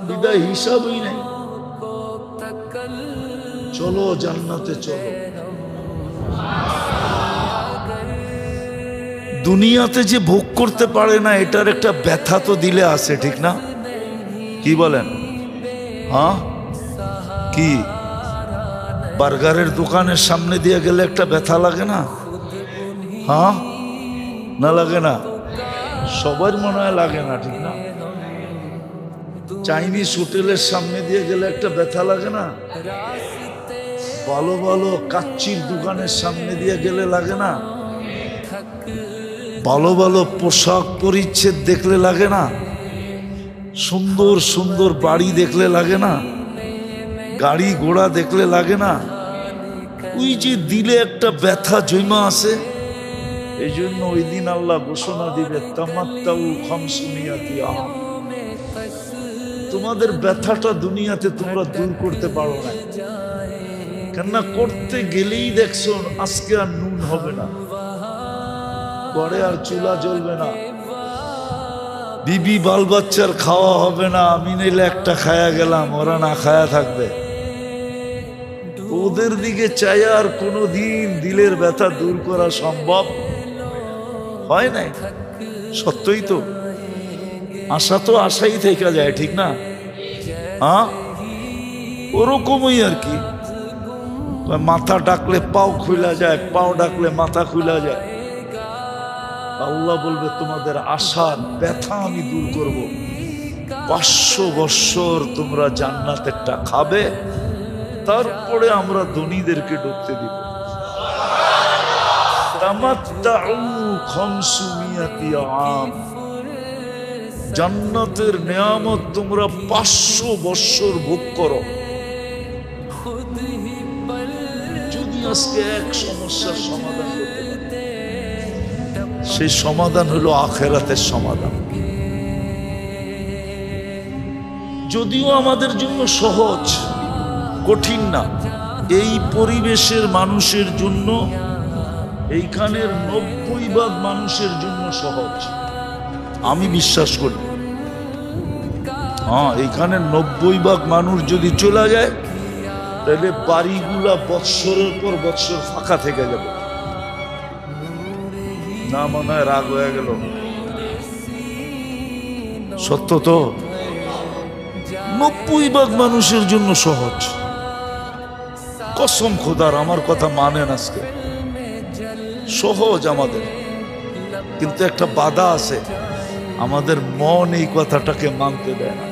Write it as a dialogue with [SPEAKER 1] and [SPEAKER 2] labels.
[SPEAKER 1] বিদায় হিসাবই নেই। চলো জান্নাতে চলো। দুনিয়াতে যে ভোগ করতে পারে না এটার একটা ব্যথা তো দিলে আছে, ঠিক না? কি বলেন? হ্যাঁ, কি বার্গারের দোকানের সামনে দিয়ে গেলে একটা ব্যথা লাগে না? হ্যাঁ, না লাগে না? সবার মনে হয় লাগে না, ঠিক না? চাইনিজ হোটেলের সামনে দিয়ে গেলে একটা ব্যথা লাগে না? ভালো ভালো কাচ্চির দোকানের সামনে দিয়ে গেলে লাগে না? ভালো ভালো পোশাক পরিচ্ছদ দেখলে লাগে না? সুন্দর সুন্দর বাড়ি দেখলে লাগে না? গাড়ি ঘোড়া দেখলে লাগে না? ওই যে দিলে একটা ব্যথা জমা আছে, এই জন্য ওই দিন আল্লাহ ঘোষণা দিবে তামাত্তাউ খামসুমিয়াতি আম। তোমাদের ব্যথাটা দুনিয়াতে তোমরা দূর করতে পারো না, কেননা করতে গেলেই দেখছো আজকে আর নুন হবে না, পরে আর চুলা জ্বলবে না, বিবি বাল বাচ্চার খাওয়া হবে না, আমি নিলে একটা খায়া গেলাম, ওরা না খায়া থাকবে। ওদের দিকে চাই আর কোনোদিন দিলের ব্যথা দূর করা সম্ভব হয় নাই। সত্যই তো, আশা তো আশাই থেকে যায়, ঠিক না? হ্যাঁ, ওরকমই আর কি। মাথা ডাকলে পাও খুলা যায়, পাও ডাকলে মাথা খুলা যায়। আল্লাহ বলবে তোমাদের আশার ব্যথা আমি দূর করব। 500 বৎসর তোমরা জান্নাতেরটা খাবে, তারপরে আমরা ধনীদেরকে ঢুকতে দিব। তামাত্তাউ খামসুমিয়াতি আম। জান্নাতের নিয়ামত তোমরা 500 বৎসর ভোগ করো। যদি আজকে এক সমস্যার সমাধান করতে পারে, সেই সমাধান হলো আখিরাতের সমাধান। যদিও আমাদের জন্য সহজ, কঠিন না। এই পরিবেশের মানুষের জন্য, এইখানের 90% মানুষের জন্য সহজ, আমি বিশ্বাস করি। হ্যাঁ, এইখানে 90% মানুষ যদি চলে যায়, তাহলে বাড়িগুলা বৎসরের পর বৎসর ফাঁকা থেকে যাবে। না মনে হয় রাগ হয়ে গেল? সত্য তো, 90% মানুষের জন্য সহজ। কসম খোদার, আমার কথা মানেন, আজকে সহজ আমাদের, কিন্তু একটা বাধা আছে, আমাদের মন এই কথাটাকে মানতে দেয় না।